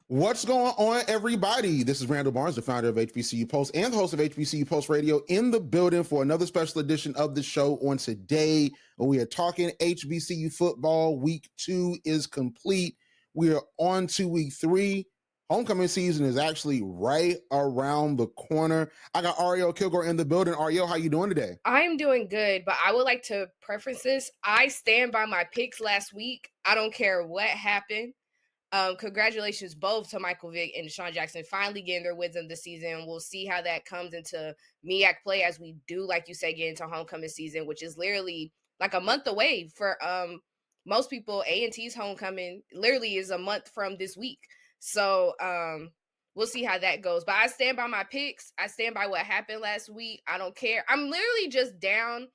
What's going on, everybody? This is Randall Barnes, the founder of HBCU Post and the host of HBCU Post Radio, in the building for another special edition of the show. On today, we are talking HBCU football. Week 2 is complete. We are on to week 3. Homecoming season is actually right around the corner. I got Arielle Kilgore in the building. Arielle, how you doing today? I'm doing good, but I would like to preference this. I stand by my picks last week. I don't care what happened. Congratulations both to Michael Vick and DeSean Jackson finally getting their wins of the season. We'll see how that comes into MEAC play as we do, like you said, get into homecoming season, which is literally like a month away for most people. A&T's homecoming literally is a month from this week. So we'll see how that goes. But I stand by my picks. I stand by what happened last week. I don't care. I'm literally just down.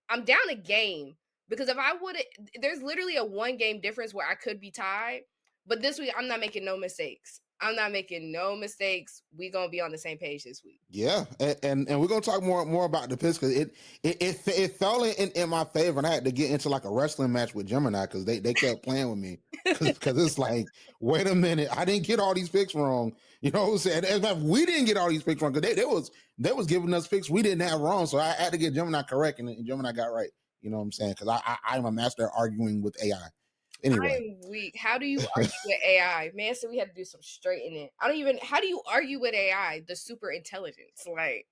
I'm down a game because if I would, there's literally a 1 game difference where I could be tied. But this week, I'm not making no mistakes. I'm not making no mistakes. We're going to be on the same page this week. Yeah, and we're gonna talk more about the Pistons because it fell in my favor, and I had to get into like a wrestling match with Gemini because they kept playing with me because it's like, wait a minute, I didn't get all these picks wrong. You know what I'm saying? As a matter of fact, we didn't get all these picks wrong because they was giving us picks we didn't have wrong, so I had to get Gemini correct, and Gemini got right. You know what I'm saying? Because I'm a master at arguing with AI. Anyway, I'm weak. How do you argue with AI? Man, so we had to do some straightening. How do you argue with AI, the super intelligence? Like,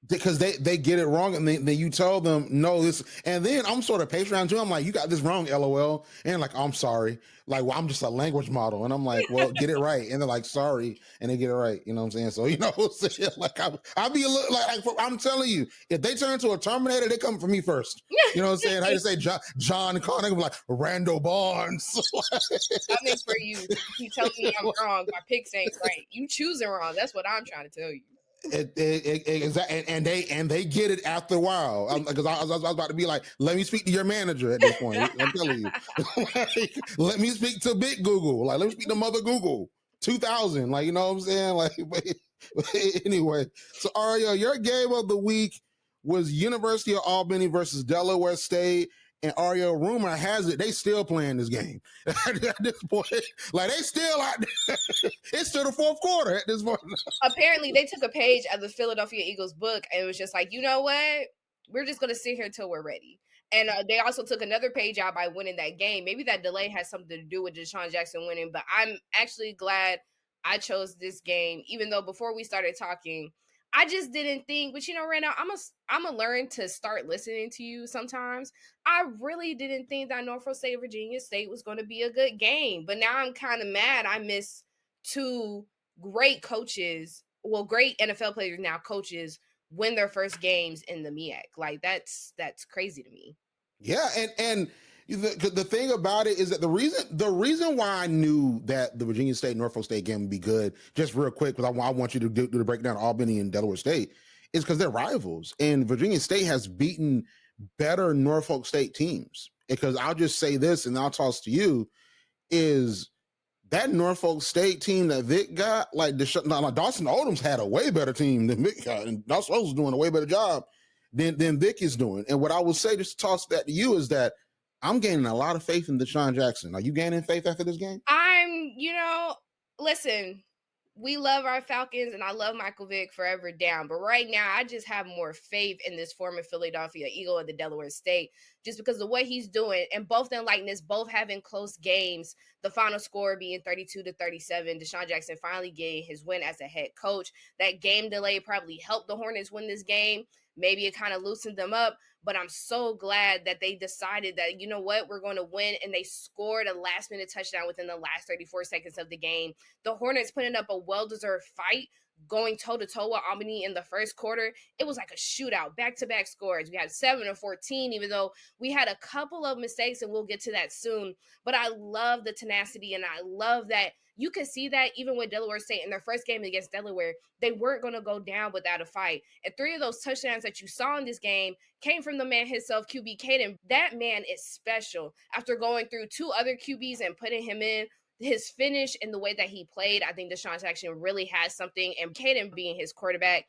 because they get it wrong, and then you tell them no, this, and then I'm sort of Patreon too. I'm like, you got this wrong, LOL, and like, I'm sorry, like, well, I'm just a language model, and I'm like, well, get it right, and they're like, sorry, and they get it right. You know what I'm saying? So like I'll be a little like I'm telling you, if they turn into a Terminator, they come for me first. You know what I'm saying? I just say John Connor, I'm like Randall Barnes. I mean, for you, you telling me I'm wrong. My picks ain't right. You choosing wrong. That's what I'm trying to tell you. And they get it after a while because I was about to be like, let me speak to your manager at this point. I'm telling you, like, let me speak to Big Google, like let me speak to Mother Google 2000, like, you know what I'm saying, like, but anyway. So Arielle, your game of the week was University of Albany versus Delaware State. And Arielle, rumor has it they still playing this game at this point. Like, they still out there. It's still the 4th quarter at this point. Apparently, they took a page out of the Philadelphia Eagles book and it was just like, you know what? We're just going to sit here until we're ready. And they also took another page out by winning that game. Maybe that delay has something to do with DeSean Jackson winning, but I'm actually glad I chose this game, even though before we started talking, I just didn't think, but Randall, I'm gonna learn to start listening to you sometimes. I really didn't think that Norfolk State, Virginia State was going to be a good game, but now I'm kind of mad I missed 2 great coaches, great NFL players now coaches win their first games in the MEAC. Like, that's crazy to me. Yeah, and the thing about it is that the reason why I knew that the Virginia State Norfolk State game would be good, just real quick, because I want you to do the breakdown of Albany and Delaware State, is because they're rivals, and Virginia State has beaten better Norfolk State teams. Because I'll just say this, and I'll toss to you, is that Norfolk State team that Vick got, like Dawson Odom's had a way better team than Vick got, and Dawson Odom's doing a way better job than Vick is doing. And what I will say, just to toss that to you, is that I'm gaining a lot of faith in DeSean Jackson. Are you gaining faith after this game? Listen, we love our Falcons and I love Michael Vick forever down. But right now, I just have more faith in this former Philadelphia Eagle of the Delaware State just because of what he's doing. And both in likeness, both having close games, the final score being 32-37. DeSean Jackson finally getting his win as a head coach. That game delay probably helped the Hornets win this game. Maybe it kind of loosened them up, but I'm so glad that they decided that, you know what, we're going to win, and they scored a last-minute touchdown within the last 34 seconds of the game. The Hornets putting up a well-deserved fight, going toe-to-toe with Albany in the first quarter. It was like a shootout, back-to-back scores. We had 7 or 14, even though we had a couple of mistakes, and we'll get to that soon. But I love the tenacity, and I love that you can see that even with Delaware State in their first game against Delaware, they weren't going to go down without a fight. And 3 of those touchdowns that you saw in this game came from the man himself, QB Caden. That man is special. After going through 2 other QBs and putting him in, his finish and the way that he played, I think DeSean Jackson really has something. And Caden being his quarterback,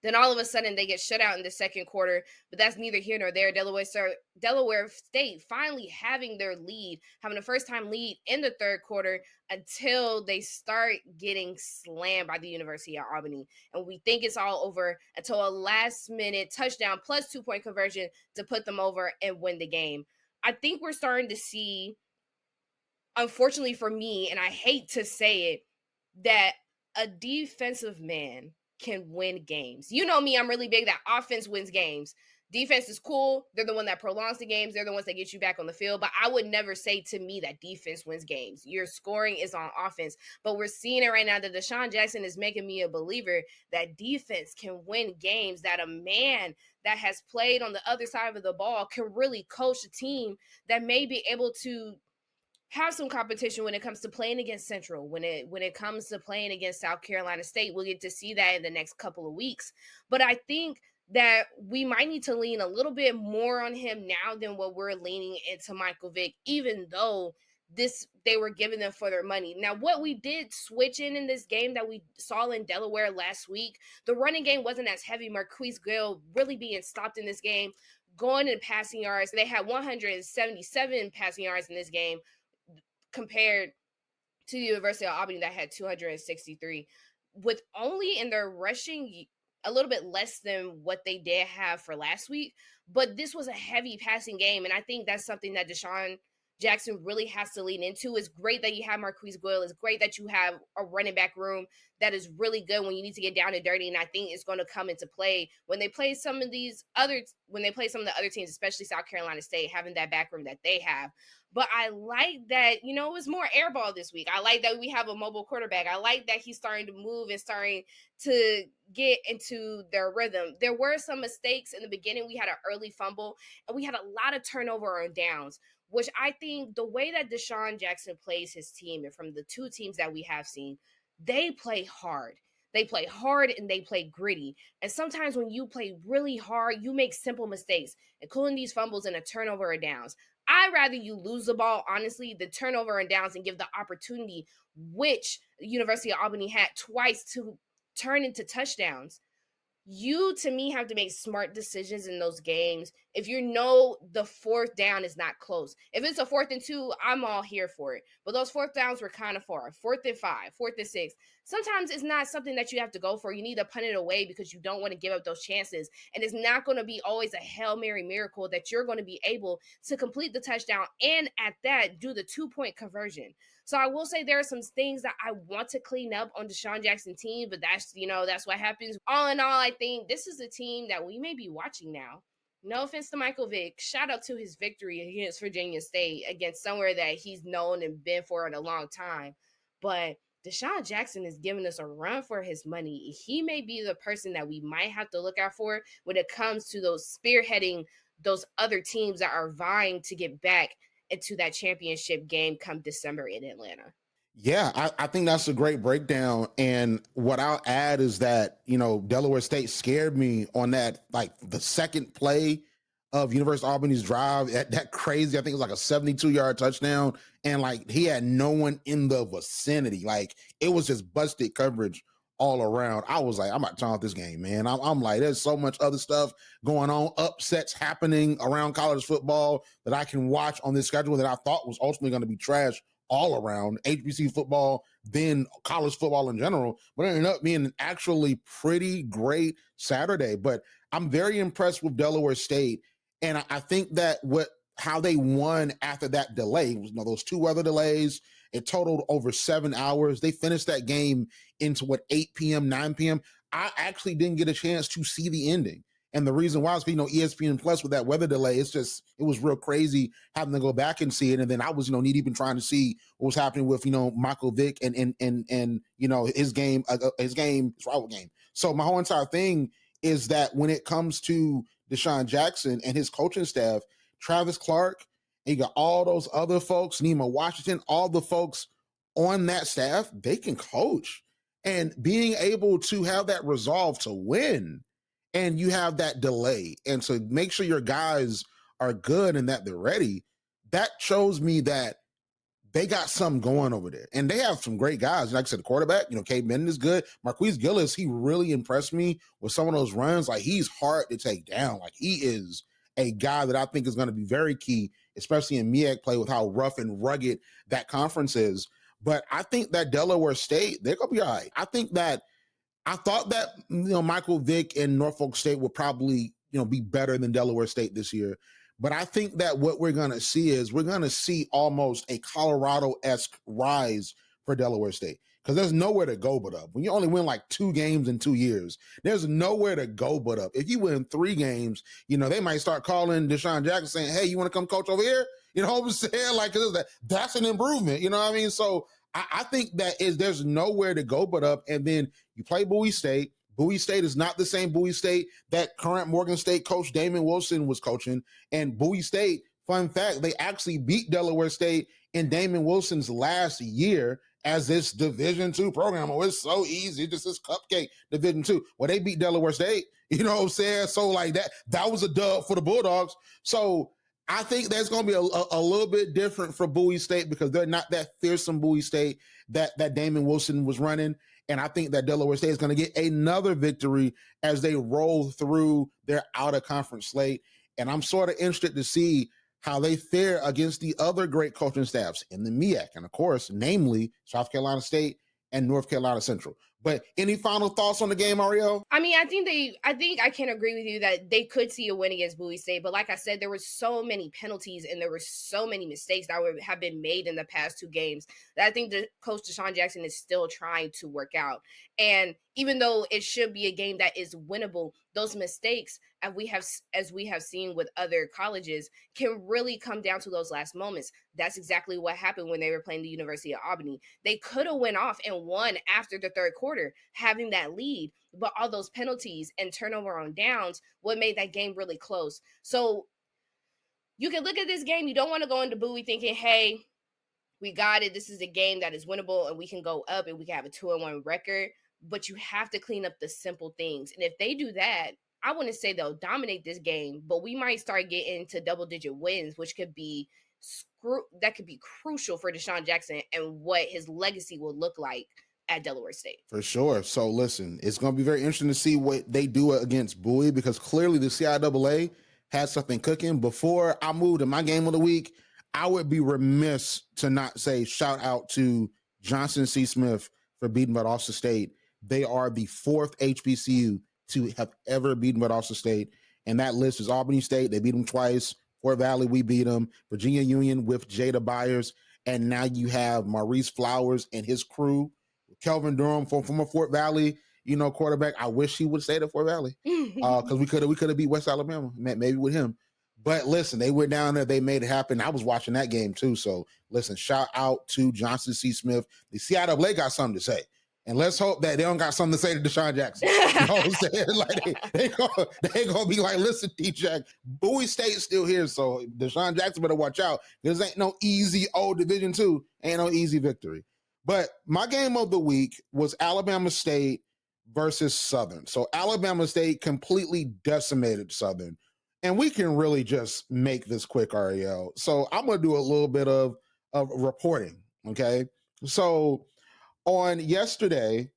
Then all of a sudden they get shut out in the second quarter, but that's neither here nor there. Delaware State finally having their lead, having a first time lead in the third quarter until they start getting slammed by the University of Albany. And we think it's all over until a last minute touchdown plus 2 point conversion to put them over and win the game. I think we're starting to see, unfortunately for me, and I hate to say it, that a defensive man can win games. You know me, I'm really big that offense wins games. Defense is cool. They're the one that prolongs the games. They're the ones that get you back on the field. But I would never say to me that defense wins games. Your scoring is on offense. But we're seeing it right now that DeSean Jackson is making me a believer that defense can win games, that a man that has played on the other side of the ball can really coach a team that may be able to have some competition when it comes to playing against Central, when it comes to playing against South Carolina State. We'll get to see that in the next couple of weeks. But I think that we might need to lean a little bit more on him now than what we're leaning into Michael Vick, even though they were giving them for their money. Now, what we did switch in this game that we saw in Delaware last week, the running game wasn't as heavy. Marquise Gill really being stopped in this game, going in passing yards. They had 177 passing yards in this game, compared to the University of Albany that had 263, with only in their rushing a little bit less than what they did have for last week. But this was a heavy passing game, and I think that's something that DeSean Jackson really has to lean into. It's great that you have Marquise Goyle. It's great that you have a running back room that is really good when you need to get down and dirty. And I think it's going to come into play when they play some of the other teams, especially South Carolina State, having that back room that they have. But I like that, it was more airball this week. I like that we have a mobile quarterback. I like that he's starting to move and starting to get into their rhythm. There were some mistakes in the beginning. We had an early fumble, and we had a lot of turnover on downs, which I think the way that DeSean Jackson plays his team, and from the two teams that we have seen, they play hard. They play hard and they play gritty. And sometimes when you play really hard, you make simple mistakes, including these fumbles and a turnover or downs. I'd rather you lose the ball, honestly, than turnover and downs and give the opportunity, which the University of Albany had twice, to turn into touchdowns. You, to me, have to make smart decisions in those games. If the fourth down is not close. If it's a 4th and 2, I'm all here for it. But those fourth downs were kind of far. 4th and 5, 4th and 6. Sometimes it's not something that you have to go for. You need to punt it away because you don't want to give up those chances. And it's not going to be always a Hail Mary miracle that you're going to be able to complete the touchdown and at that do the 2-point conversion. So I will say there are some things that I want to clean up on DeSean Jackson's team, but that's what happens. All in all, I think this is a team that we may be watching now. No offense to Michael Vick. Shout out to his victory against Virginia State, against somewhere that he's known and been for in a long time. But DeSean Jackson is giving us a run for his money. He may be the person that we might have to look out for when it comes to those spearheading those other teams that are vying to get back into that championship game come December in Atlanta. Yeah, I think that's a great breakdown. And what I'll add is that, Delaware State scared me on that, like the second play of University of Albany's drive. That crazy, I think it was like a 72-yard touchdown. And like he had no one in the vicinity. Like it was just busted coverage all around. I was like, I'm about to turn off this game, man. I'm like, there's so much other stuff going on, upsets happening around college football that I can watch on this schedule that I thought was ultimately going to be trash all around HBC football, then college football in general, but it ended up being an actually pretty great Saturday. But I'm very impressed with Delaware State. And I think that how they won after that delay, those 2 weather delays, it totaled over 7 hours. They finished that game into 8 p.m., 9 p.m. I actually didn't get a chance to see the ending. And the reason why is, ESPN Plus with that weather delay, it was real crazy having to go back and see it. And then I was, knee deep in trying to see what was happening with, Michael Vick and his rival game. So my whole entire thing is that when it comes to DeSean Jackson and his coaching staff, Travis Clark, and you got all those other folks, Nima Washington, all the folks on that staff, they can coach. And being able to have that resolve to win, and you have that delay, and so make sure your guys are good and that they're ready, that shows me that they got something going over there. And they have some great guys. Like I said, the quarterback, Cade Benton is good. Marquise Gillis, he really impressed me with some of those runs. Like, he's hard to take down. Like, he is a guy that I think is going to be very key, especially in MEAC play with how rough and rugged that conference is. But I think that Delaware State, they're going to be all right. I thought that, Michael Vick and Norfolk State would probably, be better than Delaware State this year. But I think that what we're going to see is we're going to see almost a Colorado-esque rise for Delaware State, because there's nowhere to go but up. When you only win like 2 games in 2 years, there's nowhere to go but up. If you win 3 games, they might start calling DeSean Jackson saying, hey, you want to come coach over here? You know what I'm saying? Like, that's an improvement. You know what I mean? So I think that there's nowhere to go but up. And then you play Bowie State. Bowie State is not the same Bowie State that current Morgan State coach Damon Wilson was coaching. And Bowie State, fun fact, they actually beat Delaware State in Damon Wilson's last year as this Division II program. Oh, it's so easy. Just this cupcake Division II. Well, they beat Delaware State. You know what I'm saying? So like that was a dub for the Bulldogs. So I think that's going to be a little bit different for Bowie State, because they're not that fearsome Bowie State that Damon Wilson was running. And I think that Delaware State is going to get another victory as they roll through their out-of-conference slate. And I'm sort of interested to see how they fare against the other great coaching staffs in the MEAC. And, of course, namely South Carolina State and North Carolina Central. But any final thoughts on the game, Arielle? I mean, I think I can agree with you that they could see a win against Bowie State. But like I said, there were so many penalties and there were so many mistakes that have been made in the past 2 games that I think the coach DeSean Jackson is still trying to work out. And even though it should be a game that is winnable, those mistakes, as we have seen with other colleges, can really come down to those last moments. That's exactly what happened when they were playing the University of Albany. They could have went off and won after the 3rd quarter, having that lead, but all those penalties and turnover on downs, what made that game really close. So you can look at this game. You don't want to go into Bowie thinking, hey, we got it. This is a game that is winnable and we can go up and we can have a 2-1 record. But you have to clean up the simple things. And if they do that, I wouldn't say they'll dominate this game, but we might start getting to double-digit wins, which could be crucial for DeSean Jackson and what his legacy will look like at Delaware State. For sure. So listen, it's going to be very interesting to see what they do against Bowie, because clearly the CIAA has something cooking. Before I move to my game of the week, I would be remiss to not say shout out to Johnson C. Smith for beating Valdosta State. They are the 4th HBCU to have ever beaten Valdosta State. And that list is Albany State. They beat them twice. Fort Valley, we beat them. Virginia Union with Jada Byers. And now you have Maurice Flowers and his crew. Kelvin Durham from a Fort Valley, quarterback. I wish he would stay at Fort Valley, because we could have beat West Alabama, maybe with him. But listen, they went down there. They made it happen. I was watching that game too. So listen, shout out to Johnson C. Smith. The CIAA got something to say. And let's hope that they don't got something to say to DeSean Jackson. You know what I'm saying? Like they gonna be like, listen, D-Jack, Bowie State's still here, so DeSean Jackson better watch out. This ain't no easy old Division II, ain't no easy victory. But my game of the week was Alabama State versus Southern. So Alabama State completely decimated Southern. And we can really just make this quick, Arielle. So I'm going to do a little bit of reporting, okay? So on yesterday,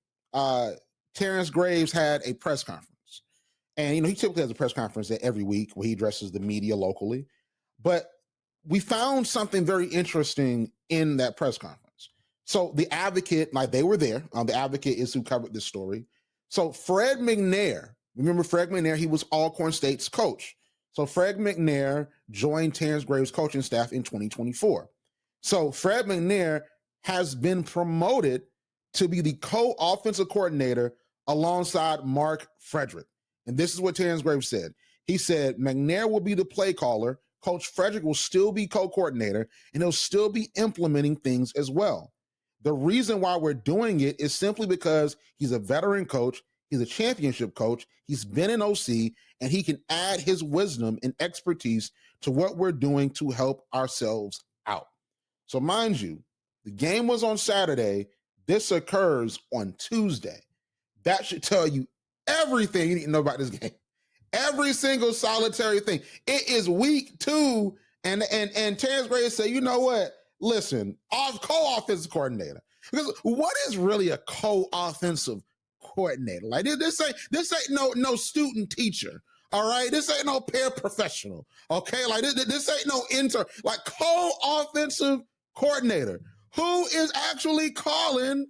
Terrence Graves had a press conference. And, he typically has a press conference every week where he addresses the media locally. But we found something very interesting in that press conference. So the Advocate, they were there. The Advocate is who covered this story. So Fred McNair, remember Fred McNair, he was Alcorn State's coach. So Fred McNair joined Terrence Graves' coaching staff in 2024. So Fred McNair has been promoted to be the co-offensive coordinator alongside Mark Frederick. And this is what Terrence Graves said. He said, McNair will be the play caller. Coach Frederick will still be co-coordinator, and he'll still be implementing things as well. The reason why we're doing it is simply because he's a veteran coach. He's a championship coach. He's been an OC, and he can add his wisdom and expertise to what we're doing to help ourselves out. So mind you, the game was on Saturday. This occurs on Tuesday. That should tell you everything you need to know about this game. Every single solitary thing. It is week 2, and Terrence Graves said, you know what? listen, co-offensive coordinator. Because what is really a co-offensive coordinator? Like this ain't no student teacher. All right, this ain't no paraprofessional. Okay, like this ain't no intern. Like co-offensive coordinator who is actually calling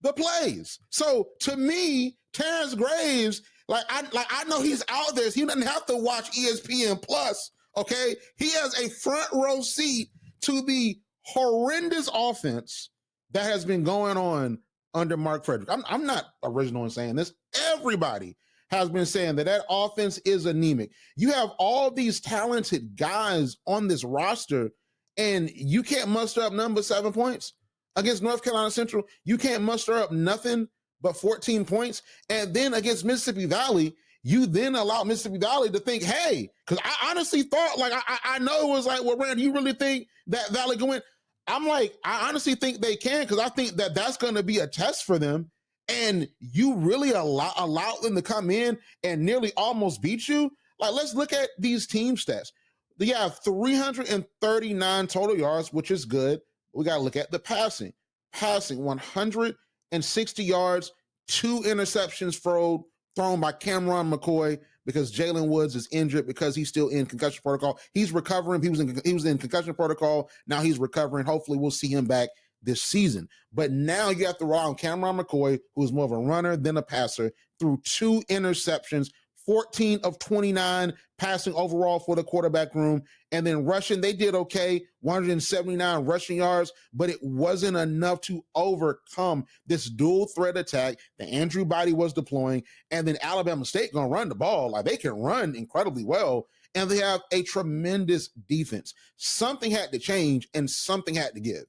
the plays. So to me, Terrence Graves, I know he's out there. So he doesn't have to watch ESPN Plus. Okay, he has a front row seat to the horrendous offense that has been going on under Mark Frederick. I'm not original in saying this. Everybody has been saying that offense is anemic. You have all these talented guys on this roster, and you can't muster up number 7 points against North Carolina Central. You can't muster up nothing but 14 points. And then against Mississippi Valley, you then allow Mississippi Valley to think, hey, because I honestly thought, like, I know it was like, well, Rand, you really think that Valley can win? I'm like, I honestly think they can, because I think that that's going to be a test for them. And you really allow them to come in and nearly almost beat you. Like, let's look at these team stats. They have 339 total yards, which is good. We got to look at the passing. Passing 160 yards, 2 interceptions thrown by Cameron McCoy because Jalen Woods is injured because he's still in concussion protocol. He's recovering. He was in concussion protocol. Now he's recovering. Hopefully we'll see him back this season. But now you have to rely on Cameron McCoy, who's more of a runner than a passer, through 2 interceptions, 14 of 29 passing overall for the quarterback room. And then rushing, they did okay, 179 rushing yards, but it wasn't enough to overcome this dual threat attack that Andrew Body was deploying. And then Alabama State gonna run the ball. Like, they can run incredibly well, and they have a tremendous defense. Something had to change and something had to give.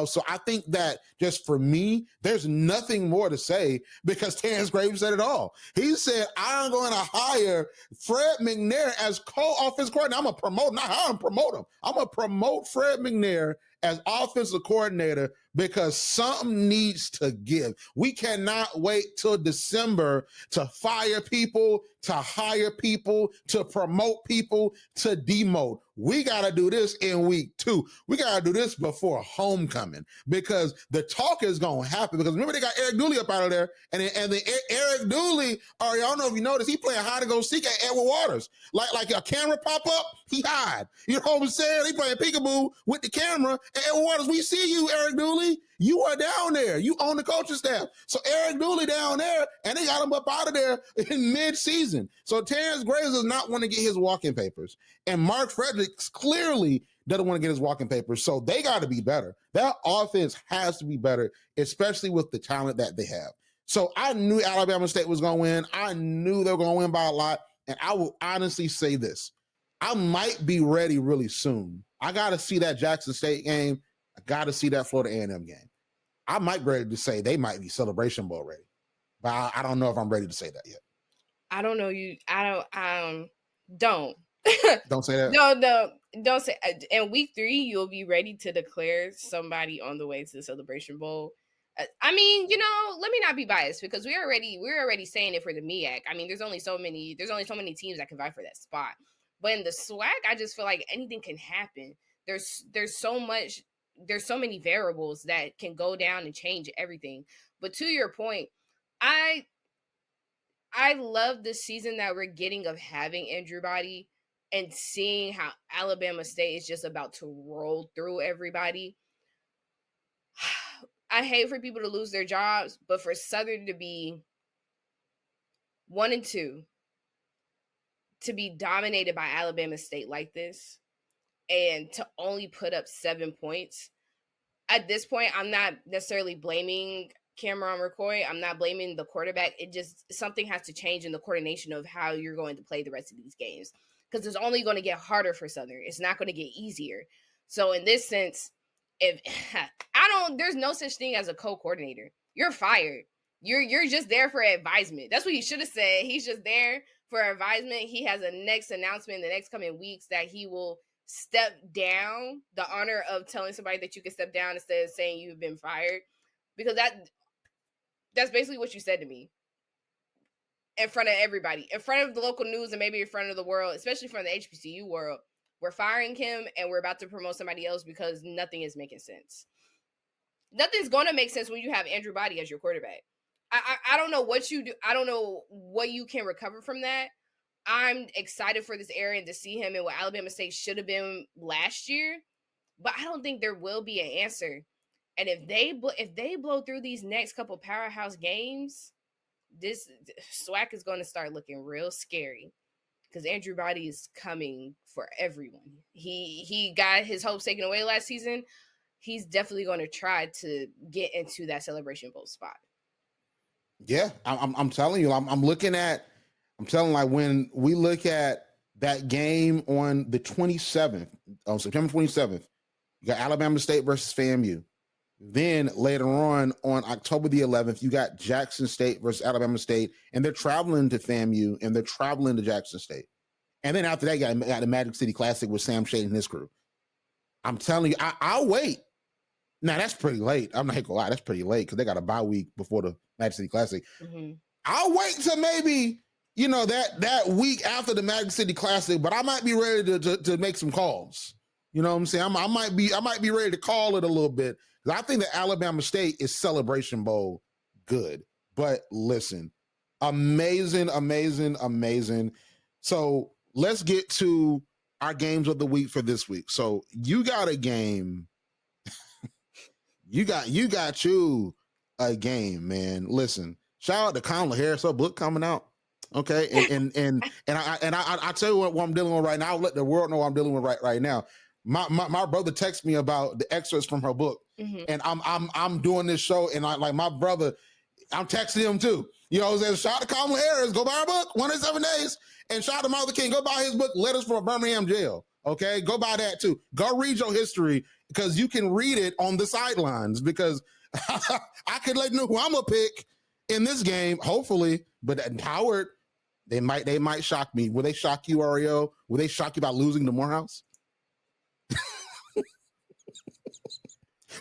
So I think that just for me, there's nothing more to say, because Terrence Graves said it all. He said, I'm going to hire Fred McNair as co-offensive coordinator. I'm going to promote, not hire him, promote him. I'm going to promote Fred McNair as offensive coordinator because something needs to give. We cannot wait till December to fire people, to hire people, to promote people, to demote. We got to do this in week 2. We got to do this before homecoming, because the talk is going to happen. Because remember, they got Eric Dooley up out of there. And then Eric Dooley, I don't know if you noticed, he playing hide and go seek at Edward Waters. Like a camera pop up, he hide. You know what I'm saying? He playing peekaboo with the camera. And Edward Waters, we see you, Eric Dooley. You are down there. You own the coaching staff. So Eric Dooley down there, and they got him up out of there in mid-season. So Terrence Graves does not want to get his walking papers. And Mark Fredericks clearly doesn't want to get his walking papers. So they got to be better. That offense has to be better, especially with the talent that they have. So I knew Alabama State was going to win. I knew they were going to win by a lot. And I will honestly say this. I might be ready really soon. I got to see that Jackson State game. I got to see that Florida A&M game. I might be ready to say they might be Celebration Bowl ready, but I don't know if I'm ready to say that yet. I don't know you. Don't. Don't say that. No, don't say. In week 3, you'll be ready to declare somebody on the way to the Celebration Bowl. I mean, let me not be biased, because we're already saying it for the MEAC. I mean, there's only so many teams that can vie for that spot. But in the SWAC, I just feel like anything can happen. There's so many variables that can go down and change everything. But to your point, I love the season that we're getting of having Andrew Body and seeing how Alabama State is just about to roll through everybody. I hate for people to lose their jobs, but for Southern to be 1-2, to be dominated by Alabama State like this, and to only put up 7 points. At this point, I'm not necessarily blaming Cameron McCoy. I'm not blaming the quarterback. It just, something has to change in the coordination of how you're going to play the rest of these games, because it's only going to get harder for Southern. It's not going to get easier. So in this sense, there's no such thing as a co-coordinator. You're fired. You're just there for advisement. That's what he should have said. He's just there for advisement. He has a next announcement in the next coming weeks that he will step down, the honor of telling somebody that you can step down instead of saying you've been fired, because that's basically what you said to me in front of everybody, in front of the local news, and maybe in front of the world, especially from the HBCU world. We're firing him and we're about to promote somebody else because nothing is making sense. Nothing's going to make sense when you have Andrew Body as your quarterback. I don't know what you do. I don't know what you can recover from that. I'm excited for this era and to see him in what Alabama State should have been last year, but I don't think there will be an answer. And if they blow through these next couple powerhouse games, this SWAC is going to start looking real scary because Andrew Body is coming for everyone. He got his hopes taken away last season. He's definitely going to try to get into that Celebration Bowl spot. Yeah, I'm telling you, I'm telling, like, when we look at that game on the 27th, on September 27th, you got Alabama State versus FAMU. Then later on October the 11th, you got Jackson State versus Alabama State, and they're traveling to FAMU and they're traveling to Jackson State. And then after that, you got the Magic City Classic with Sam Shade and his crew. I'm telling you, I'll wait. Now, that's pretty late. I'm not gonna lie, that's pretty late because they got a bye week before the Magic City Classic. Mm-hmm. I'll wait till maybe, that week after the Magic City Classic, but I might be ready to make some calls. You know what I'm saying? I might be ready to call it a little bit. I think that Alabama State is Celebration Bowl good. But listen, amazing. So let's get to our games of the week for this week. So you got a game. you got a game, man. Listen, shout out to Kamala Harris, her book coming out. Okay. And I tell you what I'm dealing with right now. I'll let the world know what I'm dealing with right now. My brother texted me about the excerpts from her book, mm-hmm. and I'm doing this show, and my brother, I'm texting him too. You know what I'm saying? Shout out to Kamala Harris, go buy her book, 107 Days, and shout out to Martin Luther King, go buy his book, Letters from a Birmingham Jail. Okay, go buy that too. Go read your history because you can read it on the sidelines. Because I could let you know who I'm gonna pick in this game, hopefully. But Howard, they might shock me. Will they shock you, Arielle? Will they shock you by losing to Morehouse?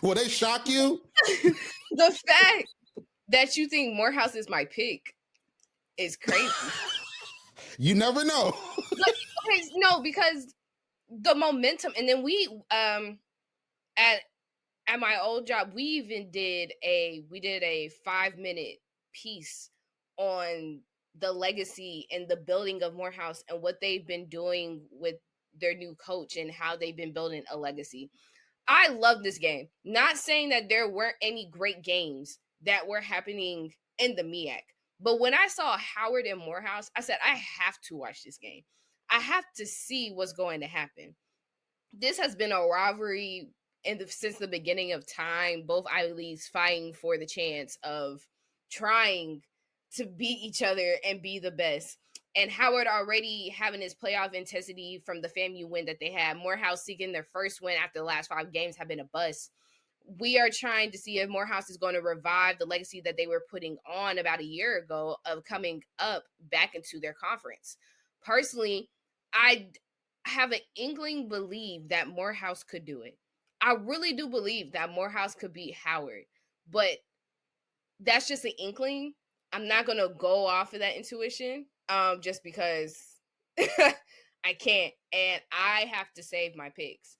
Will they shock you? The fact that you think Morehouse is my pick is crazy. You never know. Okay, no, because the momentum, and then we at my old job, we even did a 5-minute piece on the legacy and the building of Morehouse and what they've been doing with their new coach and how they've been building a legacy. I love this game. Not saying that there weren't any great games that were happening in the MEAC. But when I saw Howard and Morehouse, I said, I have to watch this game. I have to see what's going to happen. This has been a rivalry since the beginning of time. Both Ivy Leagues fighting for the chance of trying to beat each other and be the best. And Howard already having his playoff intensity from the FAMU win that they had. Morehouse seeking their first win after the last 5 games have been a bust. We are trying to see if Morehouse is going to revive the legacy that they were putting on about a year ago of coming up back into their conference. Personally, I have an inkling believe that Morehouse could do it. I really do believe that Morehouse could beat Howard, but that's just an inkling. I'm not going to go off of that intuition. Just because I can't, and I have to save my picks.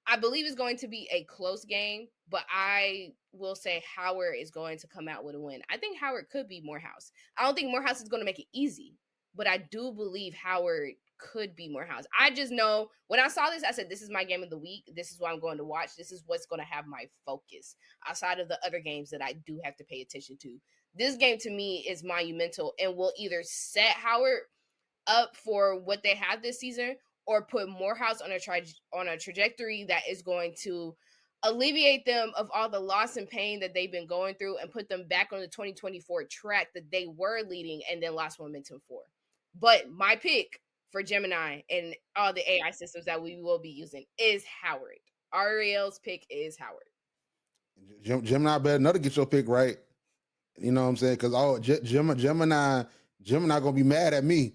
I believe it's going to be a close game, but I will say Howard is going to come out with a win. I think Howard could be Morehouse. I don't think Morehouse is going to make it easy, but I do believe Howard could be Morehouse. I just know when I saw this, I said, this is my game of the week. This is what I'm going to watch. This is what's going to have my focus outside of the other games that I do have to pay attention to. This game to me is monumental and will either set Howard up for what they have this season or put Morehouse on a trajectory that is going to alleviate them of all the loss and pain that they've been going through and put them back on the 2024 track that they were leading and then lost momentum for. But my pick for Gemini and all the AI systems that we will be using is Howard. Arielle's pick is Howard. Gemini better know to get your pick right. You know what I'm saying? Because Gemini gonna be mad at me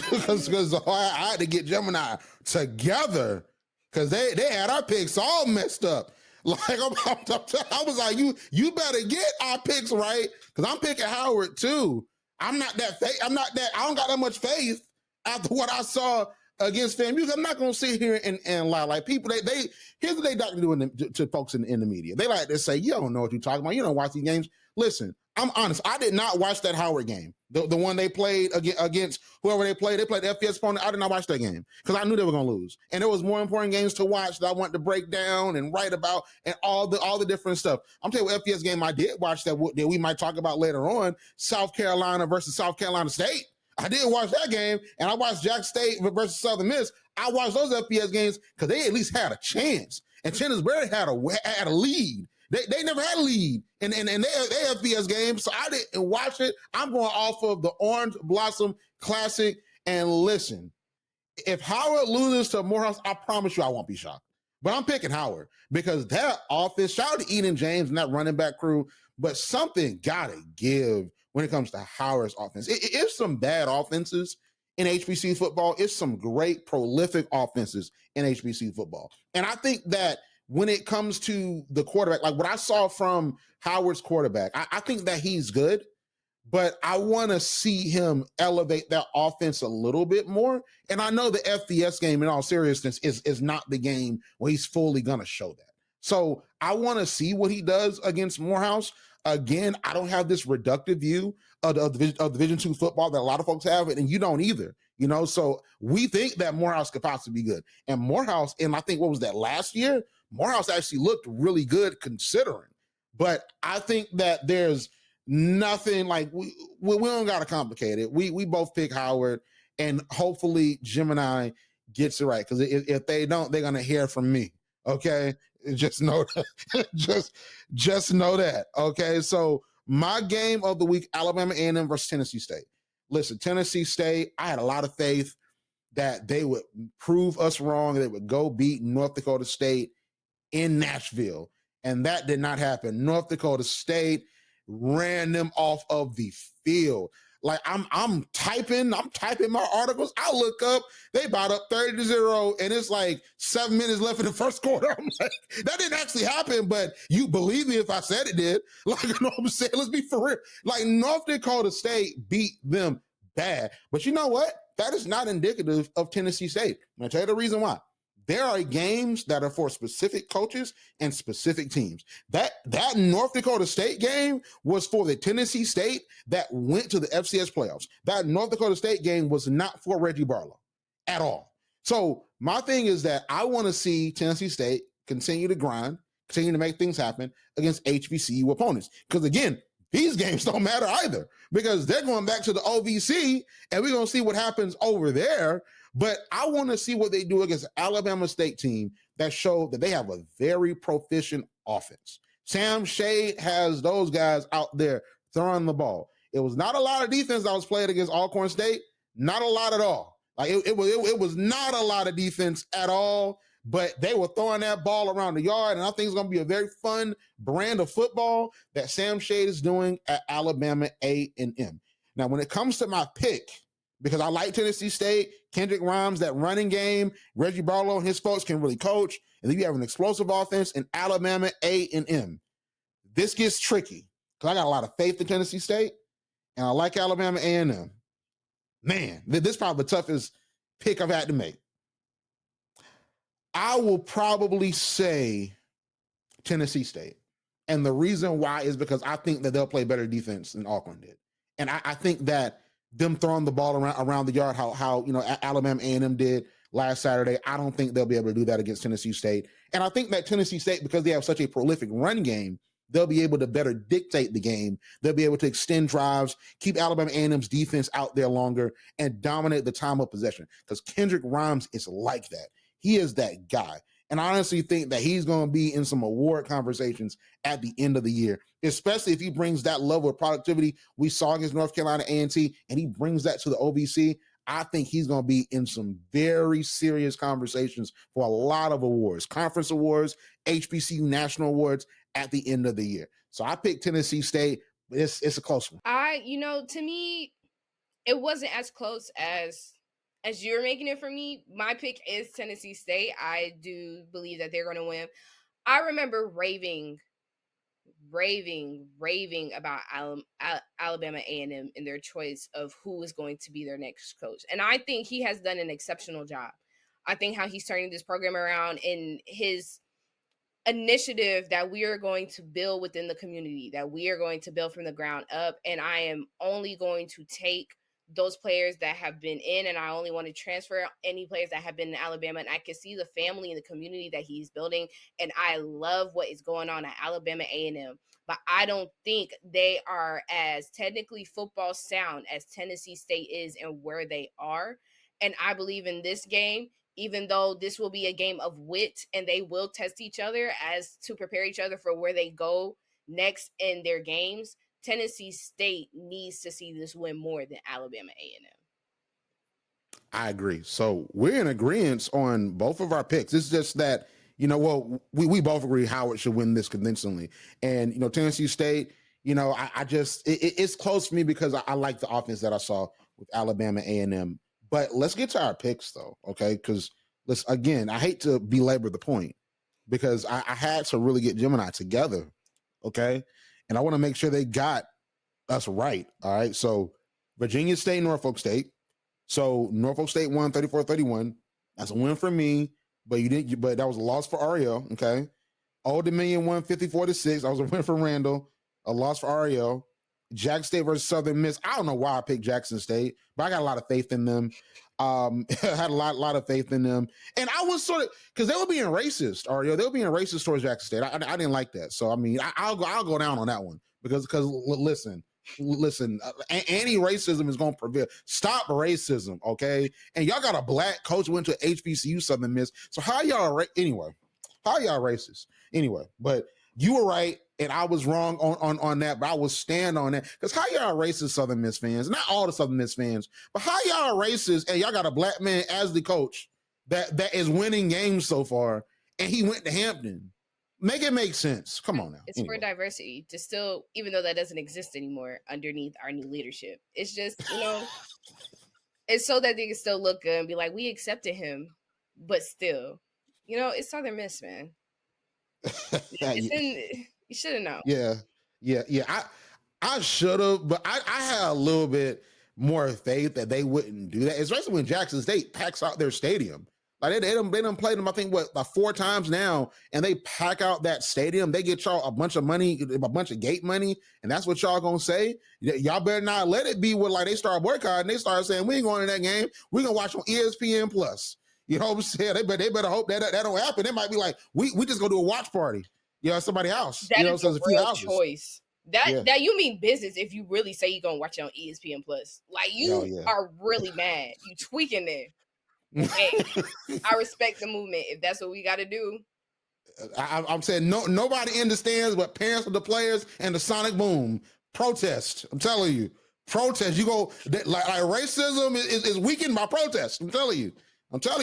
because I had to get Gemini together because they had our picks all messed up. Like I was like, you better get our picks right because I'm picking Howard too. I don't got that much faith after what I saw against FAMU. I'm not going to sit here and lie. Like people, here's what they like to do to folks in the media. They like to say, you don't know what you're talking about. You don't watch these games. Listen, I'm honest. I did not watch that Howard game. The one they played against whoever they played. They played the FBS opponent. I did not watch that game because I knew they were going to lose. And there was more important games to watch that I wanted to break down and write about and all the different stuff. I'm telling you what FBS game I did watch that we might talk about later on, South Carolina versus South Carolina State. I did watch that game, and I watched Jack State versus Southern Miss. I watched those FBS games because they at least had a chance. And Tennisbury had a lead. They never had a lead in their FBS games, so I didn't watch it. I'm going off of the Orange Blossom Classic. And listen, if Howard loses to Morehouse, I promise you I won't be shocked. But I'm picking Howard because that offense, shout out to Eden James and that running back crew, but something got to give when it comes to Howard's offense. It's some bad offenses in HBC football. It's some great, prolific offenses in HBC football. And I think that when it comes to the quarterback, like what I saw from Howard's quarterback, I think that he's good, but I want to see him elevate that offense a little bit more. And I know the FBS game, in all seriousness, is not the game where he's fully going to show that. So I want to see what he does against Morehouse. Again, I don't have this reductive view of Division II football that a lot of folks have, and you don't either. So we think that Morehouse could possibly be good. And Morehouse, and I think what was that last year? Morehouse actually looked really good considering. But I think that there's nothing like we don't got to complicate it. We both pick Howard, and hopefully Gemini gets it right. Because if they don't, they're gonna hear from me. Okay, just know that. just know that. Okay, so my game of the week: Alabama A&M versus Tennessee State. Listen, Tennessee State, I had a lot of faith that they would prove us wrong. They would go beat North Dakota State in Nashville, and that did not happen. North Dakota State ran them off of the field. Like I'm typing my articles. I look up, they about up 30-0, and it's like 7 minutes left in the first quarter. I'm like, that didn't actually happen, but you believe me if I said it did. Like, you know what I'm saying? Let's be for real. Like, North Dakota State beat them bad. But you know what? That is not indicative of Tennessee State. And I'll tell you the reason why. There are games that are for specific coaches and specific teams. That North Dakota State game was for the Tennessee State that went to the FCS playoffs. That North Dakota State game was not for Reggie Barlow at all. So my thing is that I want to see Tennessee State continue to grind, continue to make things happen against HBCU opponents. Because again, these games don't matter either because they're going back to the OVC and we're going to see what happens over there. But I want to see what they do against the Alabama State team that showed that they have a very proficient offense. Sam Shade has those guys out there throwing the ball. It was not a lot of defense that was played against Alcorn State. Not a lot at all. Like it was not a lot of defense at all, but they were throwing that ball around the yard. And I think it's going to be a very fun brand of football that Sam Shade is doing at Alabama A&M. Now, when it comes to my pick, because I like Tennessee State, Kendrick Rhymes, that running game, Reggie Barlow and his folks can really coach, and then you have an explosive offense in Alabama A&M. This gets tricky because I got a lot of faith in Tennessee State, and I like Alabama A&M. Man, this is probably the toughest pick I've had to make. I will probably say Tennessee State, and the reason why is because I think that they'll play better defense than Auburn did, and I think that them throwing the ball around the yard, how Alabama A&M did last Saturday, I don't think they'll be able to do that against Tennessee State. And I think that Tennessee State, because they have such a prolific run game, they'll be able to better dictate the game. They'll be able to extend drives, keep Alabama A&M's defense out there longer, and dominate the time of possession. Because Kendrick Rhymes is like that. He is that guy. And I honestly think that he's going to be in some award conversations at the end of the year, especially if he brings that level of productivity we saw against North Carolina A&T, and he brings that to the OVC. I think he's going to be in some very serious conversations for a lot of awards, conference awards, HBCU national awards at the end of the year. So I picked Tennessee State. It's a close one. To me, it wasn't as close as you're making it for me. My pick is Tennessee State. I do believe that they're going to win. I remember raving raving about Alabama A&M and their choice of who is going to be their next coach. And I think he has done an exceptional job. I think how he's turning this program around in his initiative that we are going to build within the community, that we are going to build from the ground up. And I am only going to take those players that have been in, and I only want to transfer any players that have been in Alabama. And I can see the family and the community that he's building. And I love what is going on at Alabama A&M. But I don't think they are as technically football sound as Tennessee State is and where they are. And I believe in this game, even though this will be a game of wit and they will test each other as to prepare each other for where they go next in their games, Tennessee State needs to see this win more than Alabama A&M. I agree. So we're in agreement on both of our picks. It's just that, we both agree Howard should win this convincingly. And, Tennessee State, it's close for me because I like the offense that I saw with Alabama A&M. But let's get to our picks, though, okay? Because, I hate to belabor the point because I had to really get Jim and I together, okay? And I want to make sure they got us right, all right? So Virginia State, Norfolk State. So Norfolk State won 34-31. That's a win for me, but that was a loss for Arielle, okay? Old Dominion won 54-6. That was a win for Randall, a loss for Arielle. Jackson State versus Southern Miss. I don't know why I picked Jackson State, but I got a lot of faith in them. Had a lot of faith in them. And I was sort of, because they were being racist, Arielle. They were being racist towards Jackson State. I didn't like that. So, I'll go down on that one because listen, anti-racism is going to prevail. Stop racism, okay? And y'all got a black coach who went to HBCU Southern Miss. So how y'all racist? Anyway, but you were right and I was wrong on that, but I will stand on that. Because how y'all racist Southern Miss fans? Not all the Southern Miss fans, but how y'all racist and y'all got a black man as the coach that is winning games so far and he went to Hampton. Make it make sense. Come on now. It's for diversity to still, even though that doesn't exist anymore underneath our new leadership. It's just, it's so that they can still look good and be like, we accepted him, but still, it's Southern Miss, man. You should have known. Yeah. I should have, but I had a little bit more faith that they wouldn't do that, especially when Jackson State packs out their stadium. Like they done played them, I think, like 4 times now, and they pack out that stadium. They get y'all a bunch of money, a bunch of gate money, and that's what y'all gonna say. Y'all better not let it be where like they start boycotting. They start saying we ain't going to that game. We're gonna watch on ESPN Plus. You know what I'm saying? They better hope that don't happen. They might be like, we just go do a watch party. Somebody else. That is a real choice. That you mean business if you really say you're gonna watch it on ESPN Plus. Like you are really mad. You tweaking there. Hey, I respect the movement if that's what we got to do. I'm saying nobody understands but parents of the players and the Sonic Boom protest. I'm telling you, protest. You go like racism is weakened by protest. I'm telling you.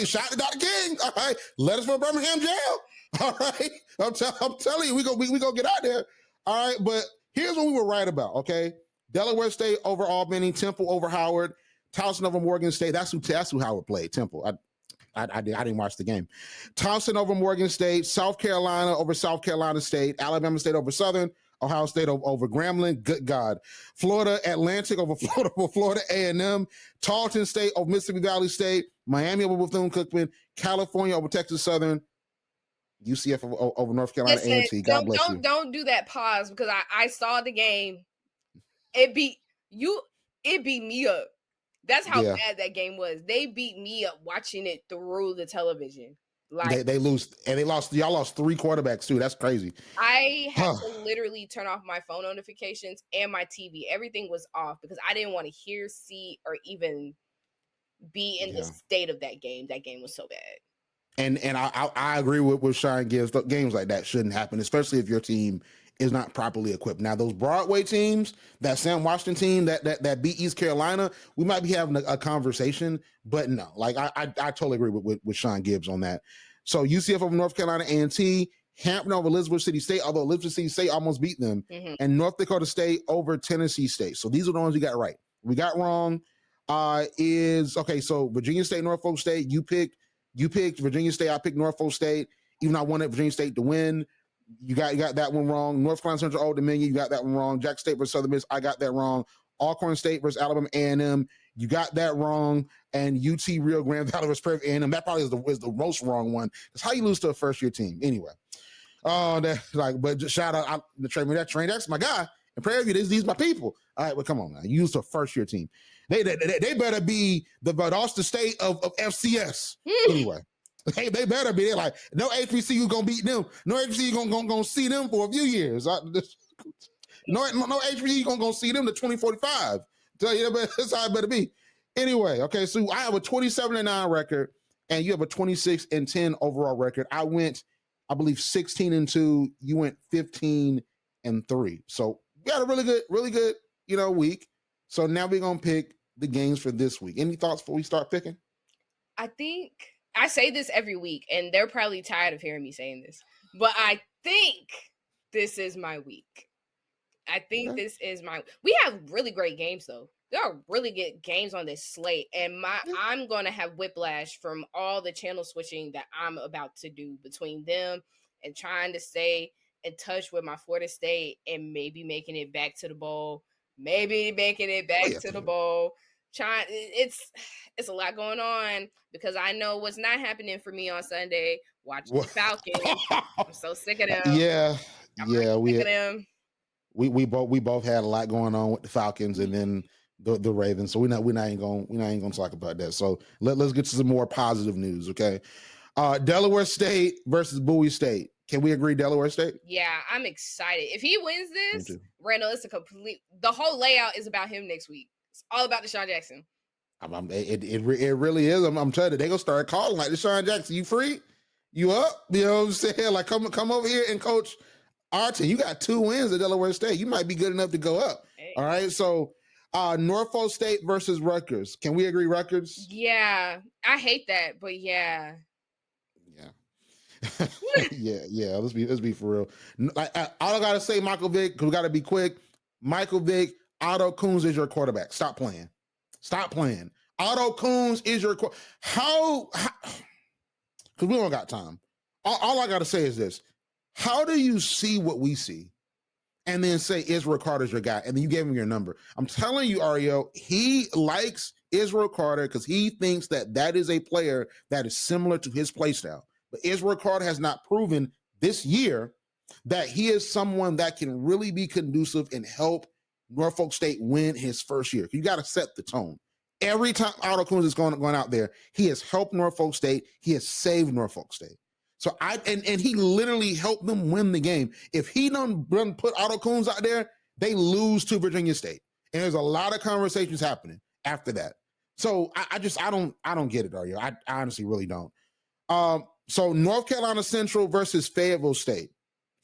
Shout to Dr. King. All right, let us from Birmingham jail. All right, I'm telling you, we go get out there. All right, but here's what we were right about. Okay, Delaware State over Albany, Temple over Howard. Towson over Morgan State. That's who Howard played. Temple. I didn't watch the game. Towson over Morgan State. South Carolina over South Carolina State. Alabama State over Southern. Ohio State over Grambling. Good God. Florida Atlantic over Florida A&M. Tarleton State over Mississippi Valley State. Miami over Bethune-Cookman. California over Texas Southern. UCF over North Carolina A&T. God bless you. Don't do that pause because I saw the game. It beat me up. That's how bad that game was. They beat me up watching it through the television. Like they lose and they lost. Y'all lost 3 quarterbacks too. That's crazy. I had to literally turn off my phone notifications and my TV. Everything was off because I didn't want to hear, see, or even be in the state of that game. That game was so bad. And I agree with Sean Gibbs. Games like that shouldn't happen, especially if your team is not properly equipped. Now, those Broadway teams, that Sam Washington team that beat East Carolina, we might be having a conversation, but no, like I totally agree with Sean Gibbs on that. So UCF over North Carolina A&T, Hampton over Elizabeth City State, although Elizabeth City State almost beat them, and North Dakota State over Tennessee State. So these are the ones we got right. We got wrong so Virginia State, Norfolk State, you picked Virginia State, I picked Norfolk State, even though I wanted Virginia State to win. You got that one wrong. North Carolina Central Old Dominion, you got that one wrong. Jackson State versus Southern Miss, I got that wrong. Alcorn State versus Alabama A&M, you got that wrong. And UT Rio Grande Valley versus Prairie A&M, that probably is the most wrong one. Because how you lose to a first-year team? Anyway. But just shout out the train. That's my guy. And Prairie View, these my people. All right, well, come on now. You used to a first-year team. They better be the Valdosta State of FCS. Anyway. Hey, they better be. They're like, no HBCU gonna beat them. No HBCU gonna see them for a few years. No HBCU gonna see them to 2045. Tell you that's how it better be. Anyway, okay, so I have a 27-9 record, and you have a 26-10 overall record. I went, I believe, 16-2. You went 15-3. So we had a really good, week. So now we're gonna pick the games for this week. Any thoughts before we start picking? I think I say this every week, and they're probably tired of hearing me saying this, but I think this is my week. I think this is my. We have really great games, though. There are really good games on this slate, and I'm gonna have whiplash from all the channel switching that I'm about to do between them and trying to stay in touch with my Florida State and maybe making it back to the bowl. The bowl. It's a lot going on because I know what's not happening for me on Sunday. Watching the Falcons. I'm so sick of them. Yeah, sick of them. We both had a lot going on with the Falcons and then the Ravens. So we're not even gonna talk about that. So let's get to some more positive news. Okay, Delaware State versus Bowie State. Can we agree Delaware State? Yeah, I'm excited. If he wins this, Randall, it's the whole layout is about him next week. It's all about DeSean Jackson. It really is. I'm telling you, they're gonna start calling like DeSean Jackson. You free? You up? You know what I'm saying? Like come over here and coach our team. You got 2 wins at Delaware State. You might be good enough to go up. Hey. All right. So Norfolk State versus Rutgers. Can we agree Rutgers? Yeah. I hate that, but yeah. Yeah. Let's be for real. Like all I gotta say, Michael Vick, because we gotta be quick. Michael Vick, Otto Coons is your quarterback. Stop playing. Otto Coons is your how because we don't got time. All I gotta say is this. How do you see what we see and then say Israel Carter's your guy? And then you gave him your number. I'm telling you, Arielle, he likes Israel Carter because he thinks that is a player that is similar to his play style. But Israel Carter has not proven this year that he is someone that can really be conducive and help Norfolk State win his first year. You got to set the tone. Every time Otto Coons is going out there, he has helped Norfolk State. He has saved Norfolk State. So and he literally helped them win the game. If he don't put Otto Coons out there, they lose to Virginia State. And there's a lot of conversations happening after that. So I don't get it, Arielle. I honestly really don't. So North Carolina Central versus Fayetteville State.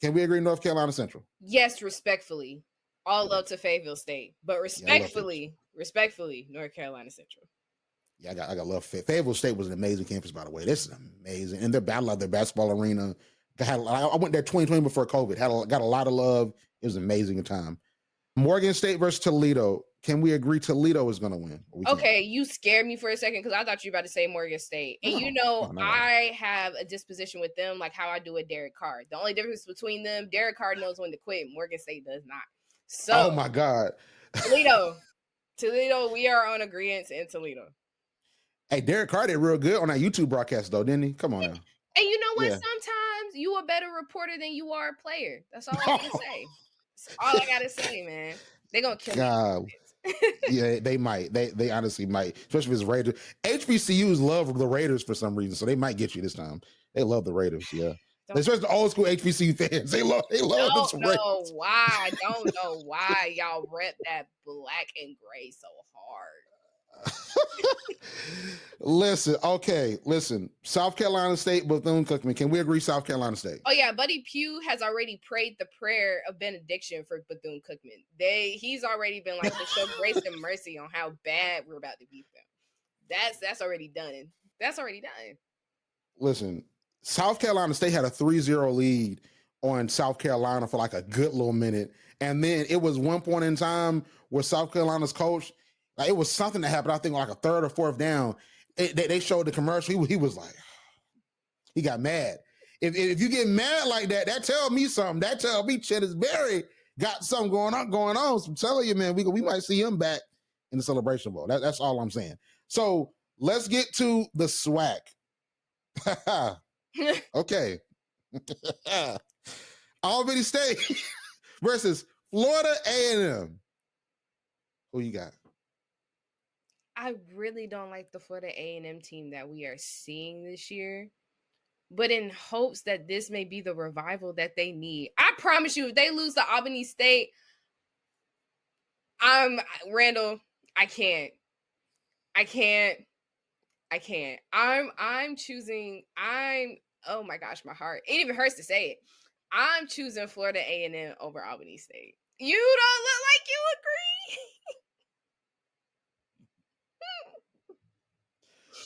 Can we agree North Carolina Central? Yes, respectfully. All love to Fayetteville State. But respectfully, North Carolina Central. Yeah, I got love. Fayetteville State was an amazing campus, by the way. This is amazing. And their basketball arena. I went there 2020 before COVID. Got a lot of love. It was an amazing time. Morgan State versus Toledo. Can we agree Toledo is going to win? Okay, you scared me for a second because I thought you were about to say Morgan State. And no. I have a disposition with them like how I do with Derek Carr. The only difference between them, Derek Carr knows when to quit. Morgan State does not. So, oh, my God. Toledo, we are on agreement in Toledo. Hey, Derek Carr did real good on that YouTube broadcast, though, didn't he? Come on now. And you know what? Yeah. Sometimes you a better reporter than you are a player. That's all I got to say. That's all I got to say, man. They're going to kill me. Yeah, they might. They honestly might, especially if it's Raiders. HBCUs love the Raiders for some reason, so they might get you this time. They love the Raiders, yeah. Especially the old school HBCU fans. They love this Raiders. I don't know why y'all rep that black and gray so hard. Listen. South Carolina State, Bethune-Cookman. Can we agree South Carolina State? Oh, yeah. Buddy Pugh has already prayed the prayer of benediction for Bethune-Cookman. He's already been like, to show grace and mercy on how bad we're about to beat them. That's already done. Listen, South Carolina State had a 3-0 lead on South Carolina for like a good little minute. And then it was one point in time where South Carolina's coach, like, it was something that happened, I think, like a third or fourth down. They showed the commercial. He was like, he got mad. If you get mad like that, that tell me something. That tell me Cheddars Berry got something going on. So I'm telling you, man, we might see him back in the Celebration Bowl. That's all I'm saying. So let's get to the SWAC. Okay. Albany State versus Florida A&M. Who you got? I really don't like the Florida A&M team that we are seeing this year, but in hopes that this may be the revival that they need. I promise you, if they lose to Albany State, Randall, I can't. Oh my gosh, my heart. It even hurts to say it. I'm choosing Florida A&M over Albany State. You don't look like you agree.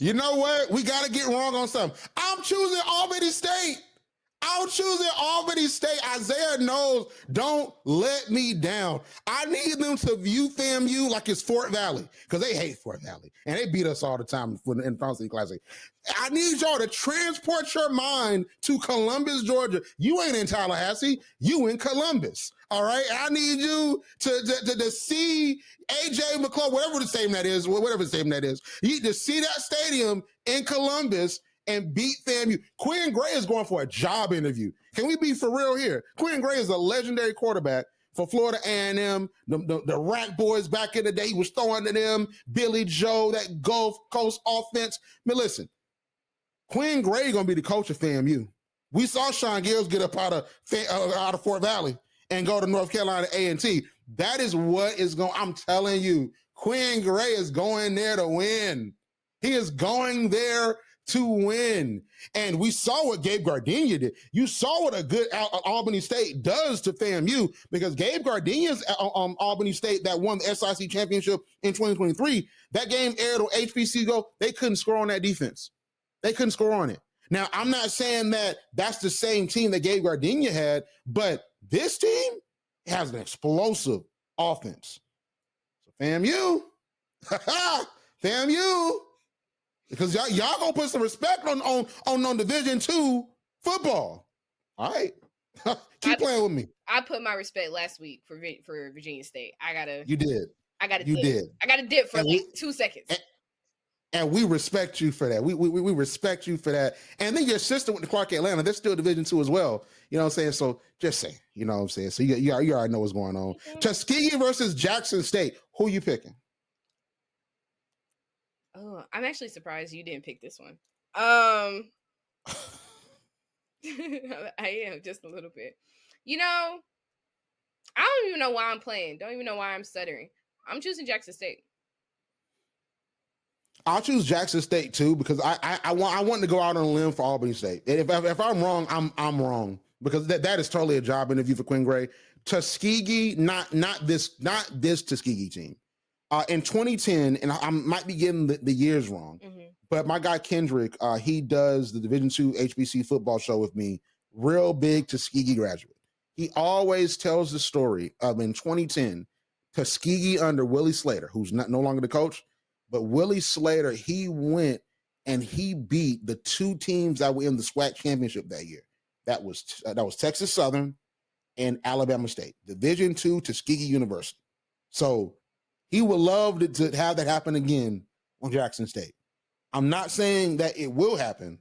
You know what? We got to get wrong on something. I'm choosing Albany State. Isaiah knows, don't let me down. I need them to view FAMU like it's Fort Valley, because they hate Fort Valley and they beat us all the time in Fountain City Classic. I need y'all to transport your mind to Columbus, Georgia. You ain't in Tallahassee, you in Columbus. All right. I need you to see AJ McClung, whatever the stadium that is. You need to see that stadium in Columbus and beat FAMU. Quinn Gray is going for a job interview. Can we be for real here? Quinn Gray is a legendary quarterback for Florida A&M. The Rack Boys back in the day, he was throwing to them. Billy Joe, that Gulf Coast offense. I mean, listen, Quinn Gray going to be the coach of FAMU. We saw Sean Gills get up out of Fort Valley and go to North Carolina A&T. That is what is going. I'm telling you, Quinn Gray is going there to win. He is going there to win. And we saw what Gabe Gardenia did. You saw what a good Albany State does to FAMU, because Gabe Gardenia's Albany State that won the SIC championship in 2023, that game aired on HBC Go. They couldn't score on that defense. They couldn't score on it. Now, I'm not saying that that's the same team that Gabe Gardenia had, but this team has an explosive offense. So FAMU, FAMU, because y'all gonna put some respect on Division II football. All right, keep playing with me. I put my respect last week for Virginia State. You did. I got a dip for like 2 seconds. And we respect you for that. We respect you for that. And then your sister went to Clark Atlanta. They're still Division II as well. You know what I'm saying? So just say, you know what I'm saying? So you already know what's going on. Mm-hmm. Tuskegee versus Jackson State. Who you picking? Oh, I'm actually surprised you didn't pick this one. I am just a little bit. You know, I don't even know why I'm playing. Don't even know why I'm stuttering. I'm choosing Jackson State. I'll choose Jackson State too, because I want to go out on a limb for Albany State. If I'm wrong, I'm wrong, because that is totally a job interview for Quinn Gray. Tuskegee, not this Tuskegee team. In 2010, and I might be getting the years wrong, but my guy Kendrick, he does the Division II HBC football show with me. Real big Tuskegee graduate. He always tells the story of in 2010, Tuskegee under Willie Slater, who's no longer the coach. But Willie Slater, he went and he beat the two teams that were in the SWAC championship that year. That was Texas Southern and Alabama State, Division II Tuskegee University. So he would love to have that happen again on Jackson State. I'm not saying that it will happen.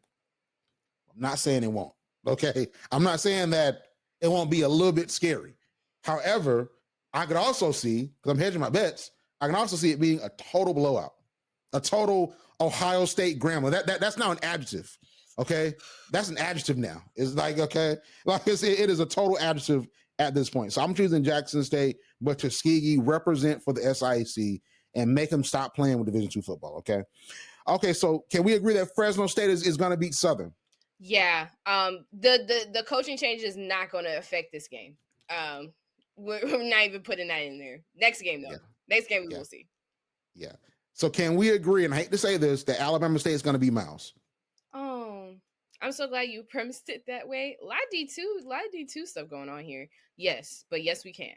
I'm not saying it won't. Okay. I'm not saying that it won't be a little bit scary. However, I could also see, because I'm hedging my bets, I can also see it being a total blowout. A total Ohio State grammar. That's now an adjective. Okay. That's an adjective now. It's like, okay. Like it is a total adjective at this point. So I'm choosing Jackson State, but Tuskegee represent for the SIC and make them stop playing with Division II football. Okay. Okay. So can we agree that Fresno State is going to beat Southern? Yeah. The coaching change is not going to affect this game. We're not even putting that in there. Next game though. Yeah. Next game we will see. Yeah. So can we agree, and I hate to say this, that Alabama State is going to be Miles? Oh, I'm so glad you premised it that way. A lot of D2 stuff going on here. Yes, but yes, we can.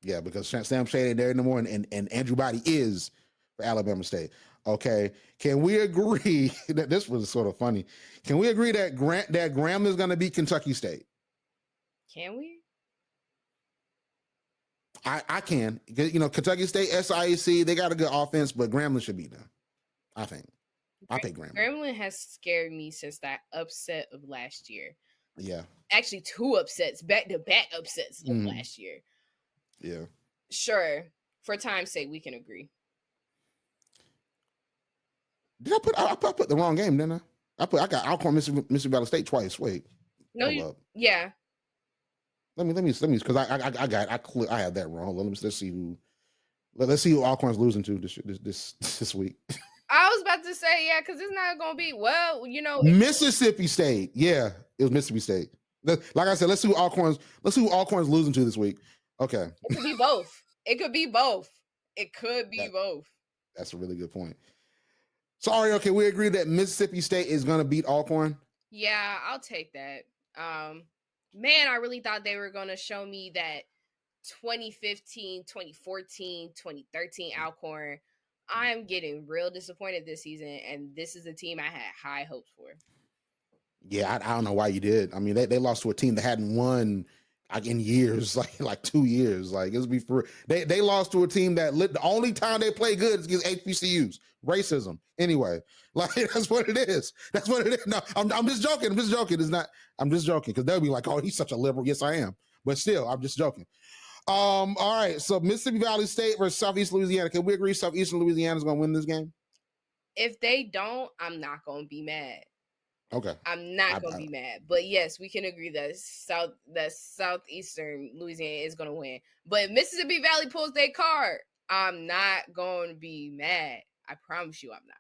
Yeah, because Sam Shady there in the morning, and Andrew Body is for Alabama State. Okay, can we agree that this was sort of funny? Can we agree that Grambling is going to beat Kentucky State? Can we? I can. Kentucky State, SIAC, they got a good offense, but Grambling should beat them. I think. I take Grambling. Grambling has scared me since that upset of last year. Yeah. Actually, 2 upsets, back-to-back upsets of last year. Yeah. Sure. For time's sake, we can agree. Did I put the wrong game, didn't I? I got Alcorn, Mississippi Valley State twice. Wait. No, yeah. Let me because I had that wrong. Let's see who Alcorn's losing to this week. I was about to say, yeah, because it's not gonna be Mississippi State. Yeah, it was Mississippi State. Like I said, let's see who Alcorn's losing to this week. Okay. It could be both. It could be both. It could be both. That's a really good point. Sorry, okay, we agree that Mississippi State is gonna beat Alcorn. Yeah, I'll take that. Man, I really thought they were gonna show me that 2015, 2014, 2013 Alcorn. I'm getting real disappointed this season, and this is a team I had high hopes for. Yeah, I don't know why you did. I mean, they lost to a team that hadn't won in years, like 2 years. Like it's before they lost to a team that the only time they play good is against HBCUs. Racism. Anyway, like that's what it is. That's what it is. No, I'm just joking. I'm just joking. It's not. I'm just joking because they'll be like, "Oh, he's such a liberal." Yes, I am. But still, I'm just joking. All right. So Mississippi Valley State versus Southeast Louisiana. Can we agree Southeastern Louisiana is going to win this game? If they don't, I'm not going to be mad. Okay. I'm not going to be mad. But yes, we can agree that Southeastern Louisiana is going to win. But if Mississippi Valley pulls their card, I'm not going to be mad. I promise you I'm not.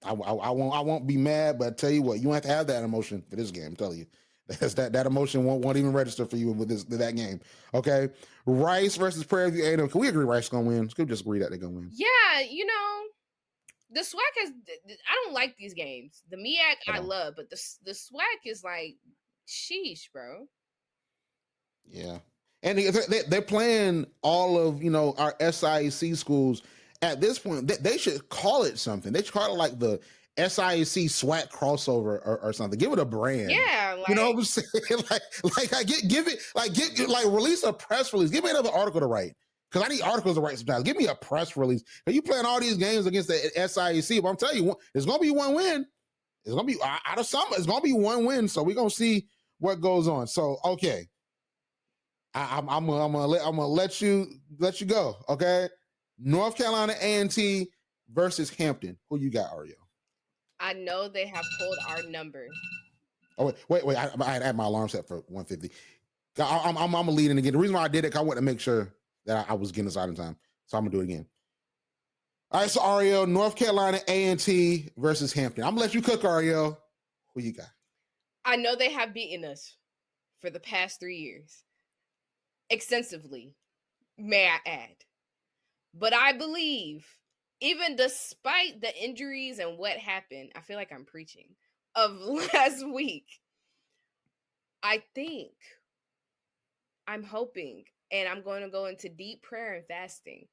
I won't be mad, but I tell you what, you don't have to have that emotion for this game. I'm telling you. That emotion won't even register for you with that game. Okay. Rice versus Prairie View A&M. Can we agree Rice is going to win? Can we just agree that they're going to win? Yeah, the SWAC I don't like these games. The MEAC I love, but the SWAC is like, sheesh, bro. Yeah. And they're playing all of, our SIAC schools. At this point, they should call it something. They should call it like the SIAC SWAC crossover or something. Give it a brand. Yeah. You know what I'm saying? Release a press release. Give me another article to write. Because I need articles to write sometimes. Give me a press release. Are you playing all these games against the SIAC? But I'm telling you, there's going to be one win. It's going to be out of some. It's going to be one win. So we're going to see what goes on. So, okay. I'm gonna let you go. Okay. North Carolina A&T versus Hampton. Who you got, Arielle? I know they have pulled our number. Oh, wait. I had my alarm set for 150. I'm leading again. The reason why I did it, I wanted to make sure that I was getting this out in time. So I'm going to do it again. All right, so Arielle, North Carolina A&T versus Hampton. I'm going to let you cook, Arielle. Who you got? I know they have beaten us for the past 3 years. Extensively, may I add. But I believe, even despite the injuries and what happened, I feel like I'm preaching, of last week, I think, I'm hoping, and I'm going to go into deep prayer and fasting,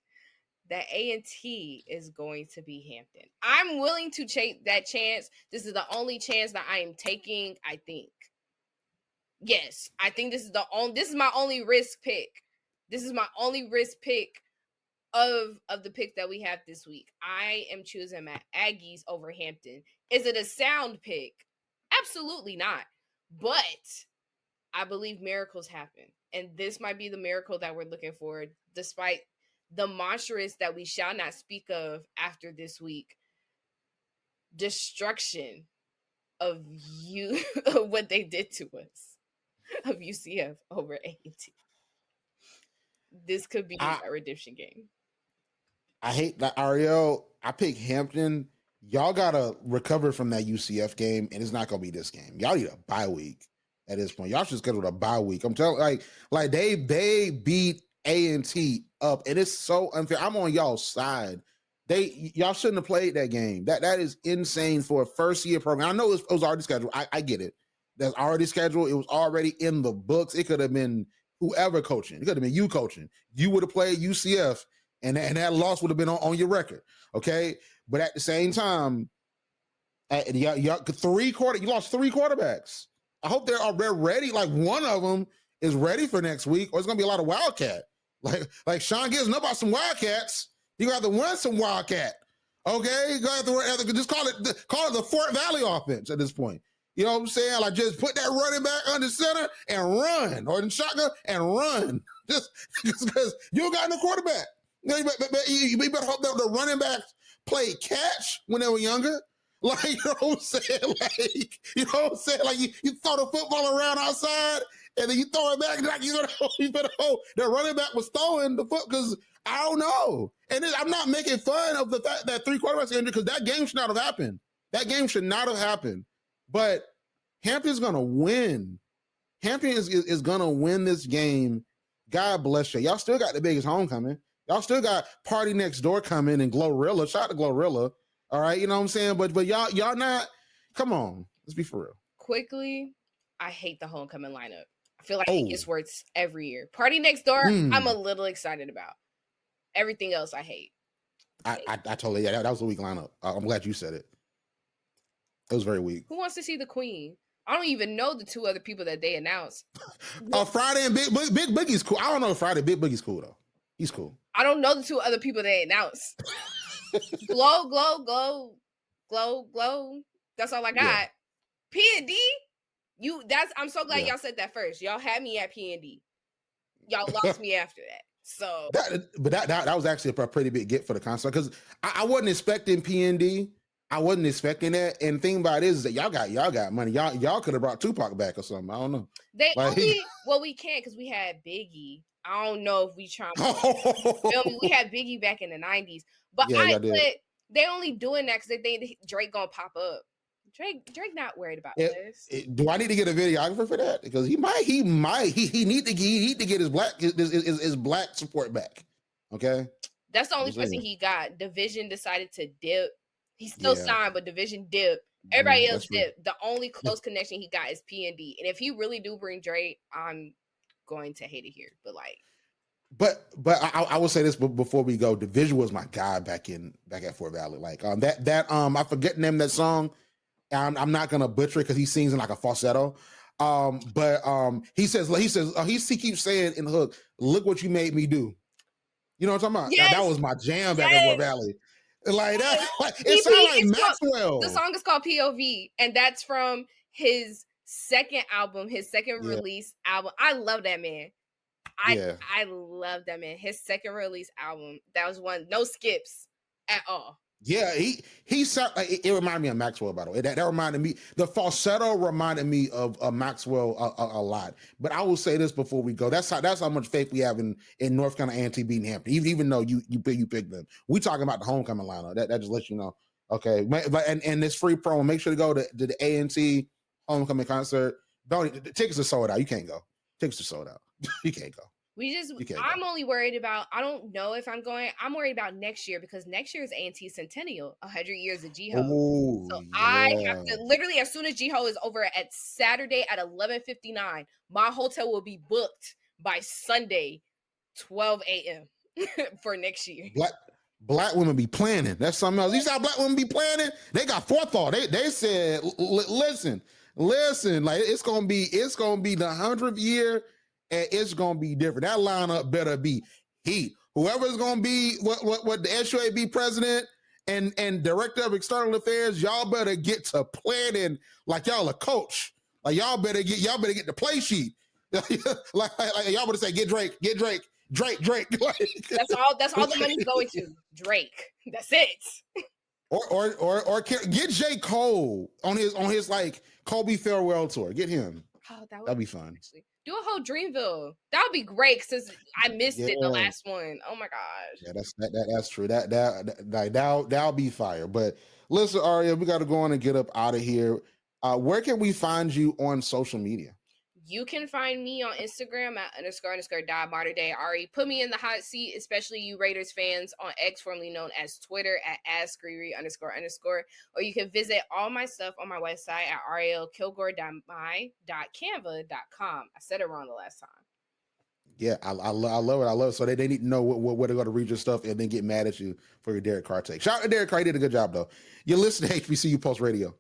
that A&T is going to be Hampton. I'm willing to take that chance. This is the only chance that I am taking, I think. Yes, I think this is my only risk pick. This is my only risk pick of the pick that we have this week. I am choosing my Aggies over Hampton. Is it a sound pick? Absolutely not. But I believe miracles happen. And this might be the miracle that we're looking for, despite the monstrous that we shall not speak of after this week. Destruction of of what they did to us. Of UCF over A&T. This could be a redemption game. I hate that, Arielle. I pick Hampton. Y'all gotta recover from that UCF game, and it's not gonna be this game. Y'all need a bye week at this point. Y'all should schedule a bye week. I'm telling, like they beat A&T up, and it's so unfair. I'm on y'all's side. Y'all shouldn't have played that game. That is insane for a first year program. I know it was already scheduled. I get it. That's already scheduled. It was already in the books. It could have been whoever coaching. It could have been you coaching. You would have played UCF, and that loss would have been on your record. Okay, but at the same time, you lost 3 quarterbacks. I hope they're ready. Like one of them is ready for next week, or it's gonna be a lot of Wildcat. Like Sean Gibbs know about some Wildcats. You got to run some Wildcat. Okay, you got to just call it the Fort Valley offense at this point. You know what I'm saying? Like just put that running back under center and run, or in shotgun and run. Just because you got no quarterback. You better hope that the running backs played catch when they were younger. Like, you know what I'm saying? Like, you know what I'm saying? Like you throw the football around outside and then you throw it back. Like you better hope the running back was throwing the foot, because I don't know. And I'm not making fun of the fact that 3 quarterbacks injured, because that game should not have happened. That game should not have happened. But Hampton's gonna win. Hampton is gonna win this game. God bless you. Y'all still got the biggest homecoming. Y'all still got Party Next Door coming and Glorilla. Shout out to Glorilla. All right, you know what I'm saying? But y'all not. Come on, let's be for real. Quickly, I hate the homecoming lineup. I feel like it gets worse every year. Party Next Door, I'm a little excited about. Everything else, I hate. I totally, that was a weak lineup. I'm glad you said it. It was very weak. Who wants to see the Queen? I don't even know the 2 other people that they announced. Friday and Big Boogie's cool. I don't know if Friday. Big Boogie's cool though. He's cool. I don't know the 2 other people they announced. Glow. That's all I got. Yeah. P&D. I'm so glad y'all said that first. Y'all had me at P&D. Y'all lost me after that. So that was actually a pretty big get for the concert, because I wasn't expecting P&D. I wasn't expecting that. And the thing about it is that y'all got money. Y'all could have brought Tupac back or something. I don't know. We can't, because we had Biggie. I don't know if we trying to we had Biggie back in the 90s. But they only doing that because they think Drake gonna pop up. Drake not worried about this. Do I need to get a videographer for that? Because he need to get his black support back. Okay. That's the only person he got. Division decided to dip. He's still signed, but Division dip. Everybody else dip. The only close connection he got is P&D. And if he really do bring Drake, I'm going to hate it here. But I will say this before we go. Division was my guy back at Fort Valley. Like I forget the name of that song. I'm not gonna butcher it because he sings in like a falsetto. He keeps saying in the hook, "Look what you made me do." You know what I'm talking about? Yes. That was my jam back at Fort Valley. Like that, it sounds like Maxwell. The song is called POV, and that's from his second album, his second release album. I love that man. I love that man. His second release album, that was one, no skips at all. Yeah, he sound like it reminded me of Maxwell, by the way. That reminded me, the falsetto reminded me of Maxwell a lot. But I will say this before we go. That's how much faith we have in North Carolina A&T beating Hampton, even though you picked them. We talking about the homecoming lineup. That just lets you know. Okay, and this free promo. Make sure to go to the A&T homecoming concert. The tickets are sold out. You can't go. Tickets are sold out. You can't go. I'm only worried about, I don't know if I'm going. I'm worried about next year, because next year is A&T Centennial, 100 years of G-Ho. So I have to, literally, as soon as G-Ho is over at Saturday at 11:59, my hotel will be booked by Sunday, 12 a.m. for next year. Black women be planning. That's something else. You see how black women be planning? They got forethought. They said, listen, like it's gonna be the 100th year. And it's gonna be different. That lineup better be heat. Whoever's gonna be what the SUAB president and director of external affairs, y'all better get to planning like y'all a coach. Like y'all better get the play sheet. like y'all better say get Drake. Like, that's all the money's going to. Drake. That's it. Or get J. Cole on his like Kobe farewell tour. Get him. Oh, that'd be fun. Actually. Do a whole Dreamville. That would be great, since I missed it the last one. Oh my gosh. Yeah, that's true. That'll be fire. But listen, Arielle, we got to go on and get up out of here. Where can we find you on social media? You can find me on Instagram at __die Ari. Put me in the hot seat, especially you Raiders fans, on X, formerly known as Twitter, at @Screery__. Or you can visit all my stuff on my website at ariellekilgore.my.canva.com. I said it wrong the last time. Yeah, I love it. I love it. So they need to know where they're going to read your stuff and then get mad at you for your Derek Carr take. Shout out to Derek Carr. He did a good job, though. You're listening to HBCU Post Radio.